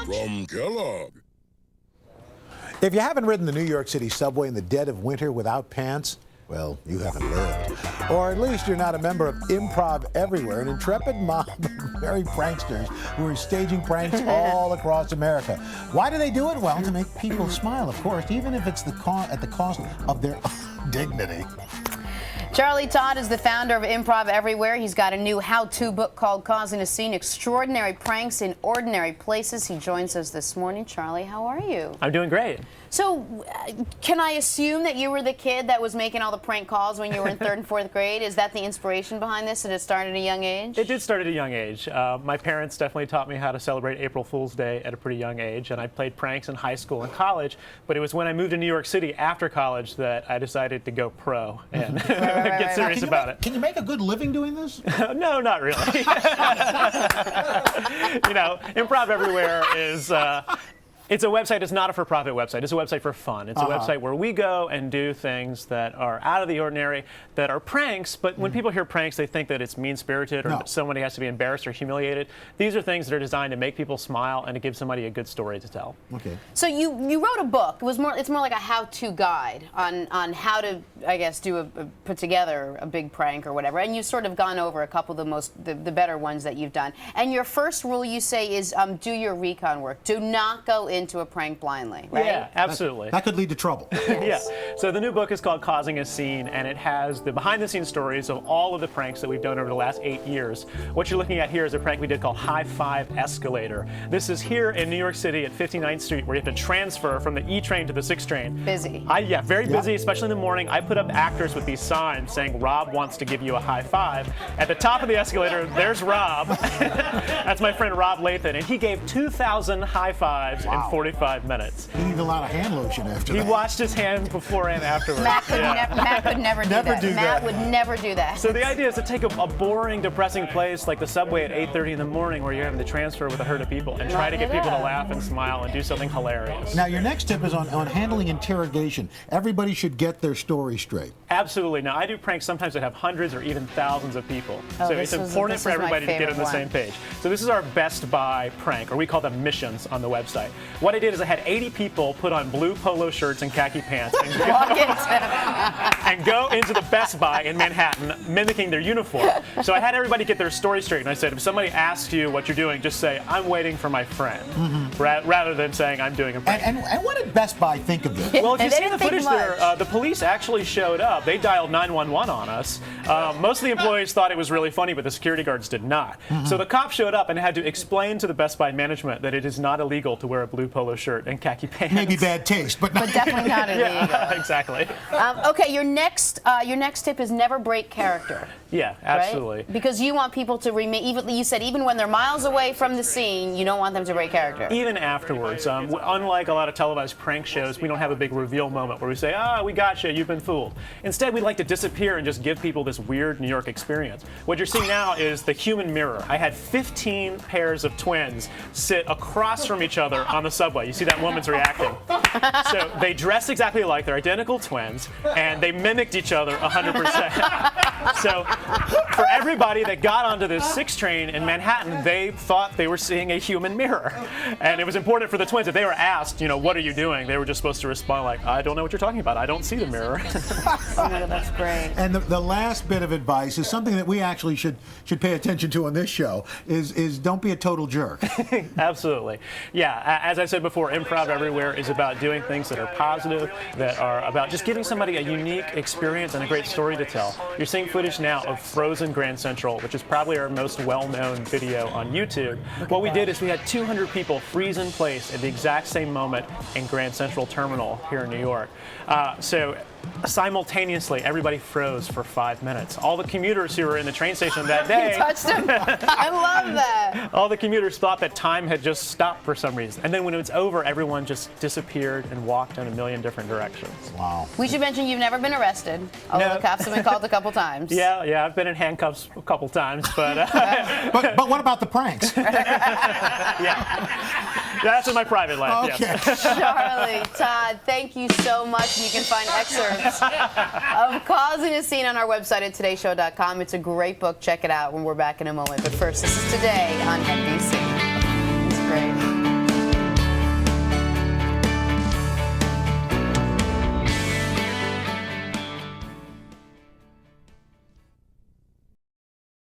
from Kellogg. If you haven't ridden the New York City subway in the dead of winter without pants, well, you haven't lived. Or at least you're not a member of Improv Everywhere, an intrepid mob of merry pranksters who are staging pranks all across America. Why do they do it? Well, to make people smile, of course, even if it's at the cost of their dignity. Charlie Todd is the founder of Improv Everywhere. He's got a new how-to book called Causing a Scene, Extraordinary Pranks in Ordinary Places. He joins us this morning. Charlie, how are you? I'm doing great. So, can I assume that you were the kid that was making all the prank calls when you were in 3rd and 4th grade? Is that the inspiration behind this? Did it start at a young age? It did start at a young age. My parents definitely taught me how to celebrate April Fool's Day at a pretty young age, and I played pranks in high school and college, but it was when I moved to New York City after college that I decided to go pro and get serious about it. Can you make a good living doing this? No, not really. You know, Improv Everywhere is... it's a website. It's not a for-profit website. It's a website for fun. It's a website where we go and do things that are out of the ordinary, that are pranks, but when people hear pranks, they think that it's mean-spirited or that somebody has to be embarrassed or humiliated. These are things that are designed to make people smile and to give somebody a good story to tell. Okay. So you wrote a book. It's more like a how-to guide on how to, I guess, put together a big prank or whatever. And you've sort of gone over a couple of the better ones that you've done. And your first rule, you say, is do your recon work. Do not go into a prank blindly, right? Yeah, absolutely. That could lead to trouble. Yeah. So the new book is called Causing a Scene, and it has the behind-the-scenes stories of all of the pranks that we've done over the last 8 years. What you're looking at here is a prank we did called High Five Escalator. This is here in New York City at 59th Street, where you have to transfer from the E train to the 6 train. Busy. Yeah, very busy, especially in the morning. I put up actors with these signs saying, "Rob wants to give you a high five." At the top of the escalator, there's Rob. That's my friend Rob Lathan, and he gave 2,000 high fives in 45 minutes. He needed a lot of hand lotion after that. He washed his hands before and afterwards. Matt could never do that. Matt would never do that. So the idea is to take a boring, depressing place like the subway at 8:30 in the morning where you're having to transfer with a herd of people and try to get people to laugh and smile and do something hilarious. Now, your next tip is on handling interrogation. Everybody should get their story straight. Absolutely. Now, I do pranks sometimes that have hundreds or even thousands of people. Oh, so it's important for everybody to get on the same page. So this is our Best Buy prank, or we call them missions on the website. What I did is I had 80 people put on blue polo shirts and khaki pants and go into the Best Buy in Manhattan, mimicking their uniform. So I had everybody get their story straight, and I said, if somebody asks you what you're doing, just say, "I'm waiting for my friend," rather than saying, "I'm doing a prank." And what did Best Buy think of this? Well, if you see the footage there, the police actually showed up. They dialed 911 on us. Most of the employees thought it was really funny, but the security guards did not. So the cop showed up and had to explain to the Best Buy management that it is not illegal to wear a blue polo shirt and khaki pants. Maybe bad taste, but definitely not illegal. Yeah, exactly. Okay, your next tip is never break character. Yeah, absolutely. Right? Because you want people to remain. You said even when they're miles away from the scene, you don't want them to break character. Even afterwards. Unlike a lot of televised prank shows, we don't have a big reveal moment where we say, we got you, you've been fooled. Instead, we like to disappear and just give people this weird New York experience. What you're seeing now is the human mirror. I had 15 pairs of twins sit across from each other on the subway. You see that woman's reacting. So they dressed exactly alike. They're identical twins, and they mimicked each other 100%. So for everybody that got onto this 6 train in Manhattan, they thought they were seeing a human mirror. And it was important for the twins. If they were asked, what are you doing? They were just supposed to respond like, I don't know what you're talking about. I don't see the mirror. Oh, no, that's great. And the last bit of advice is something that we actually should pay attention to on this show is don't be a total jerk. Absolutely. Yeah, as I said before, Improv Everywhere is about doing things that are positive, that are about just giving somebody a unique experience and a great story to tell. You're seeing footage now of Frozen Grand Central, which is probably our most well-known video on YouTube. What we did is we had 200 people freeze in place at the exact same moment in Grand Central Terminal here in New York. So simultaneously, everybody froze for 5 minutes. All the commuters who were in the train station that day... You touched him. I love that. All the commuters thought that time had just stopped for some reason. And then when it was over, everyone just disappeared and walked in a million different directions. Wow. We should mention you've never been arrested, although the cops have been called a couple times. Yeah, I've been in handcuffs a couple times, but... but what about the pranks? Yeah. That's in my private life, okay. Yes. Charlie, Todd, thank you so much. You can find excerpts of Causing a Scene on our website at todayshow.com. It's a great book. Check it out when we're back in a moment. But first, this is Today on NBC.